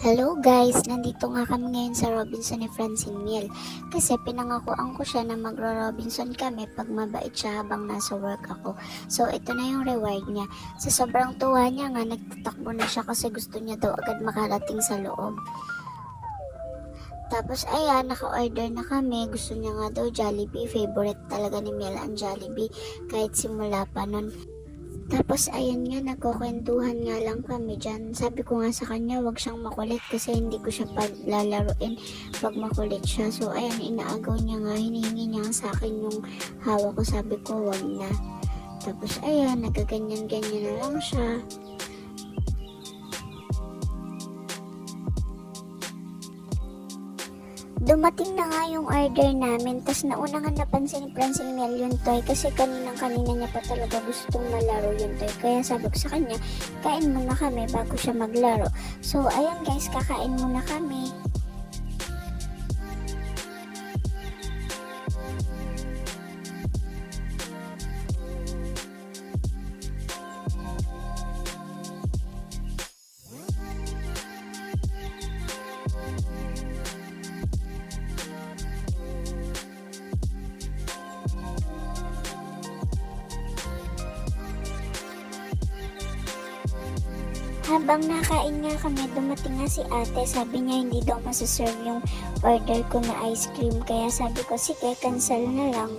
Hello guys! Nandito nga kami ngayon sa Robinson ni Francine Miel kasi pinangakuan ko siya na magro-Robinson kami pag mabait siya habang nasa work ako. So ito na yung reward niya. Sa sobrang tuwa niya nga, nagtatakbo na siya kasi gusto niya daw agad makarating sa loob. Tapos ayan, naka-order na kami. Gusto niya nga daw Jollibee. Favorite talaga ni Miel ang Jollibee kahit simula pa nun. Tapos ayun nga, nagkukwentuhan nga lang kami dyan. Sabi ko nga sa kanya, wag siyang makulit kasi hindi ko siya paglalaruin pag makulit siya. So ayan, inaagaw niya nga, hinihingi niya sa akin yung hawak ko. Sabi ko, wag na. Tapos ayan, nagaganyan-ganyan na lang siya. Dumating na nga yung order namin, tas nauna nga napansin ni Francine Miel yung toy kasi kaninang-kanina niya pa talaga gustong malaro yung toy. Kaya sabi ko sa kanya, kain muna kami bago siya maglaro. So ayan guys, kakain muna kami. Habang nakain nga kami, dumating nga si ate. Sabi niya hindi daw masaserve yung order ko na ice cream. Kaya sabi ko, sige, cancel na lang.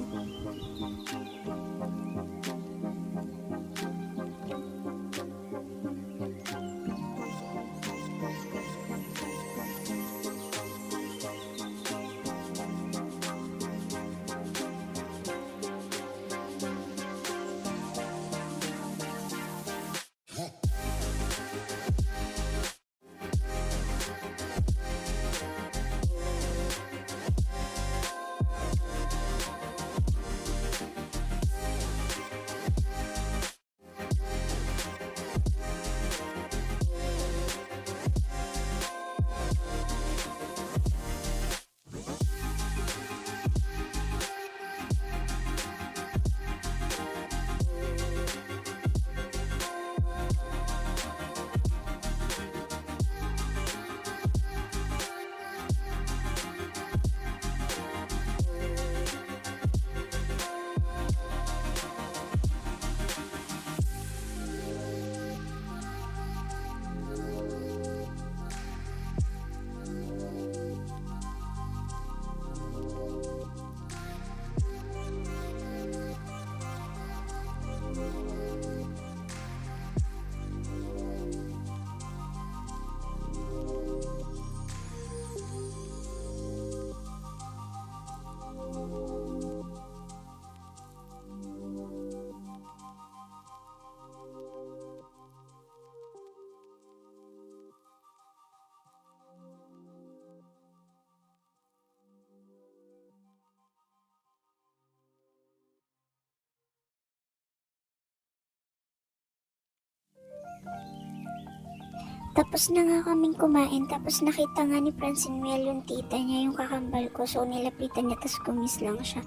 Tapos na nga kaming kumain, tapos nakita nga ni Francine Miel yung tita niya, yung kakambal ko. So nilapitan niya, tapos kumis lang siya.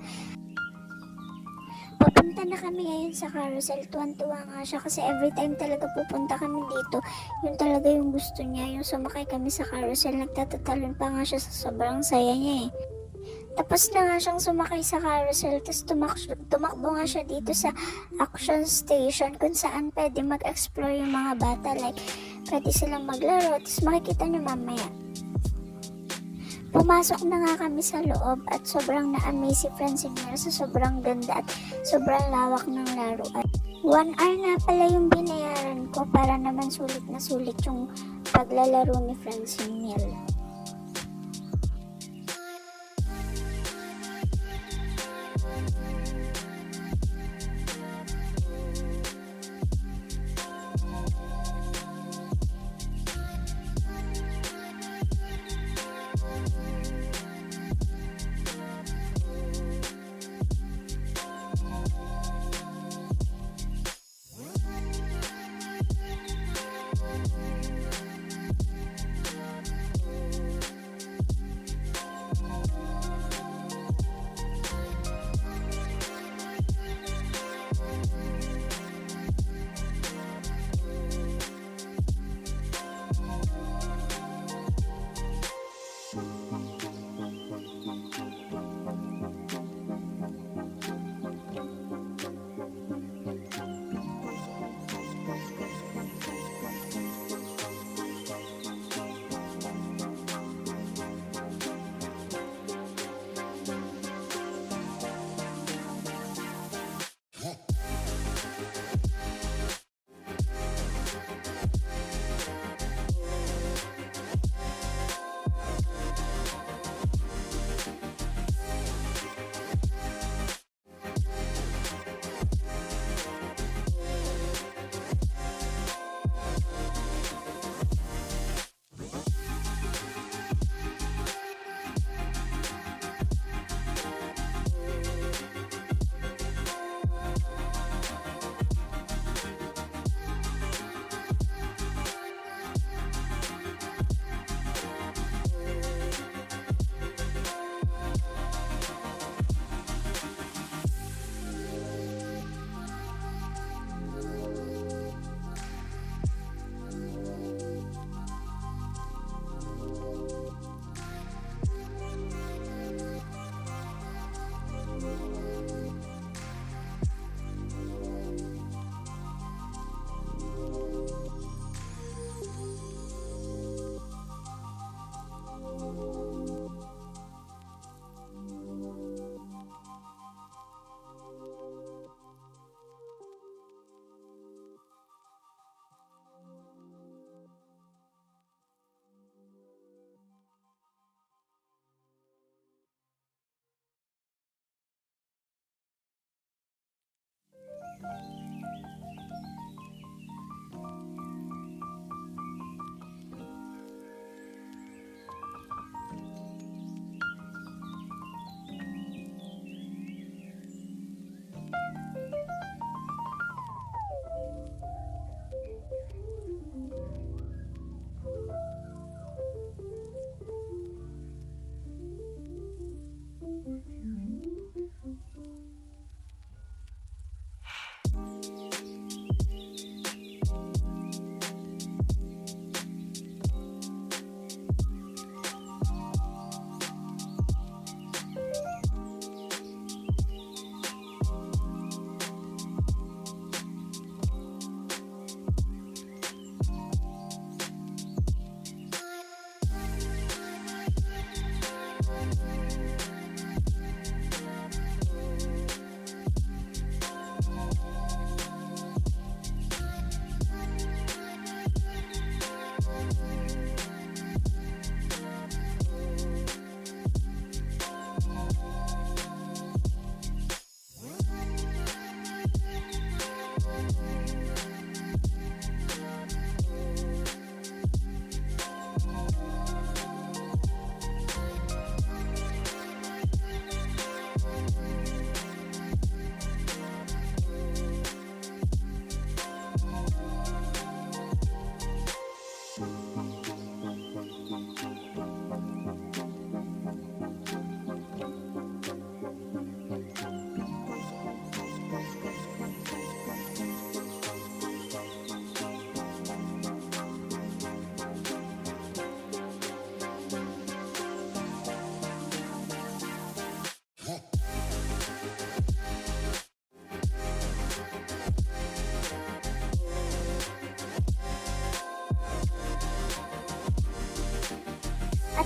Papunta na kami ngayon sa carousel. Tuwan-tuwa nga siya kasi every time talaga pupunta kami dito, yun talaga yung gusto niya. Yung sumakay kami sa carousel, nagtatatalon pa nga siya sa sobrang saya niya eh. Tapos na nga siyang sumakay sa carousel, tapos tumakbo nga siya dito sa action station kung saan pwede mag-explore yung mga bata. Like, pwede silang maglaro, tapos makikita niyo mamaya. Pumasok na nga kami sa loob at sobrang na-amaze si Francine Miel sa sobrang ganda at sobrang lawak ng laruan. 1 hour nga pala yung binayaran ko para naman sulit na sulit yung paglalaro ni Francine Miel.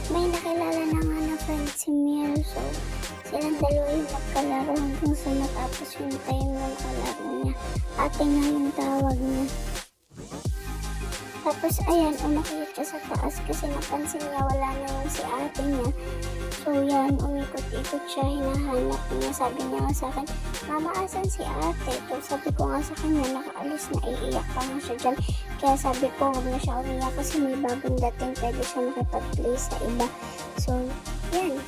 At may nakilala na nga na friend si Miel. So, silang dalawa yung nagkalaro hanggang sa matapos yung time ng kalaro niya. Ate nga yung tawag niya. Tapos ayan, umakyat siya sa taas kasi napansin niya wala na yung si ate niya. So yan, umikot-ikot siya, hinahanap niya. Sabi niya nga sa akin, "Mama, asan si ate?" So sabi ko nga sa kanya, nakaalis na, iiyak pa nga siya dyan. Kaya sabi ko, huwag na siya umiyak kasi may bagong dating, pwede siya makipag-play sa iba. So, yan.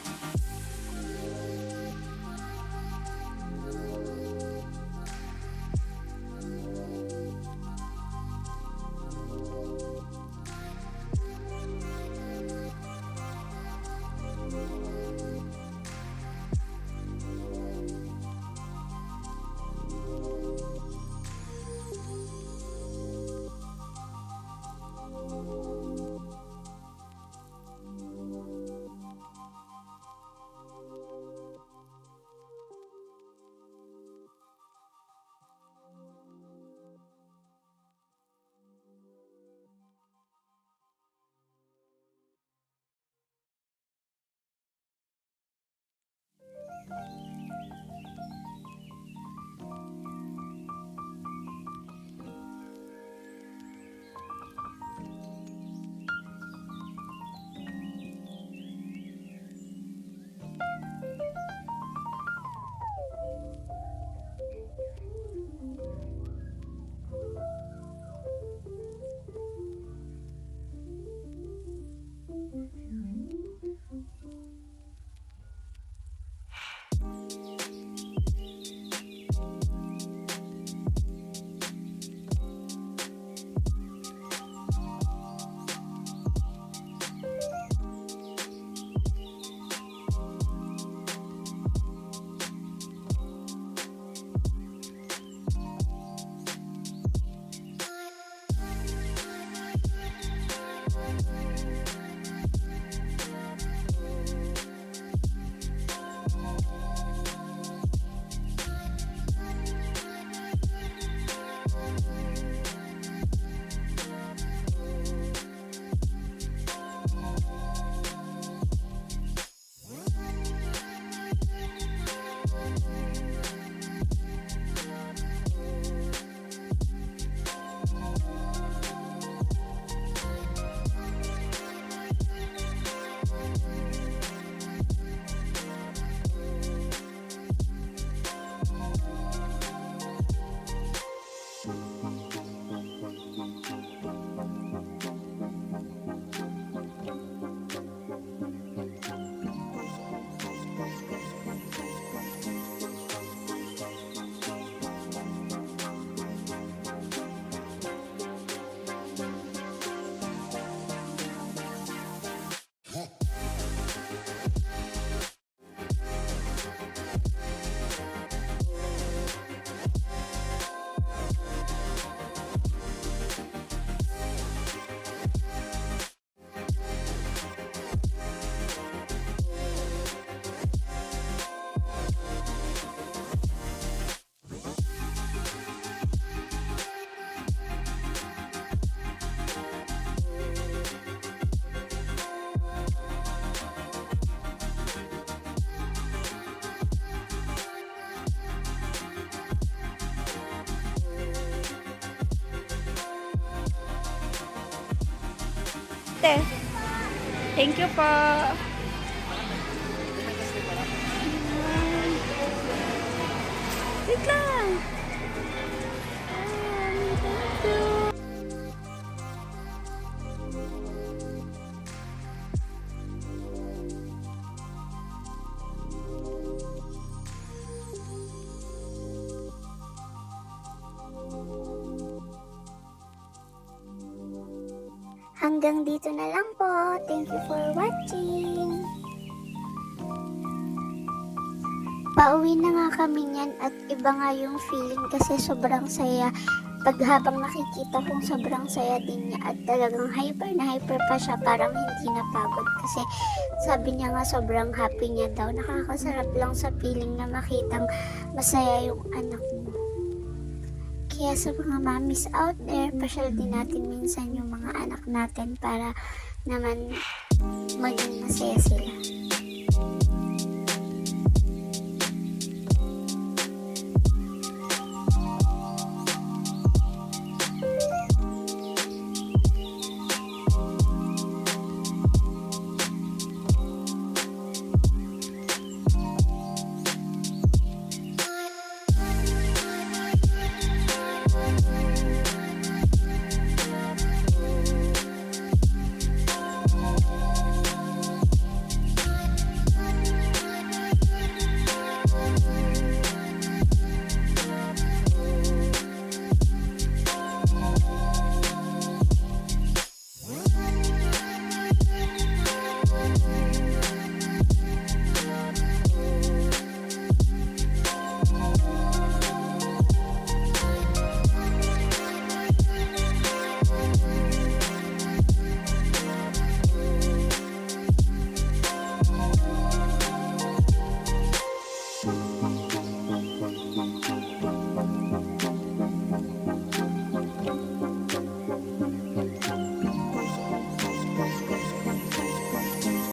Thank you po. Wait lang. Thank you. Hanggang dito na lang po. Thank you for watching. Pauwi na nga kami niyan at iba nga yung feeling kasi sobrang saya. Pag habang nakikita kong sobrang saya din niya at talagang hyper na hyper pa siya, parang hindi napagod kasi sabi niya nga sobrang happy niya daw. Nakakasarap lang sa feeling na makitang masaya yung anak mo. Kaya sa mga mommies out there, pasyal din natin minsan yung mga anak natin para naman maging masaya sila.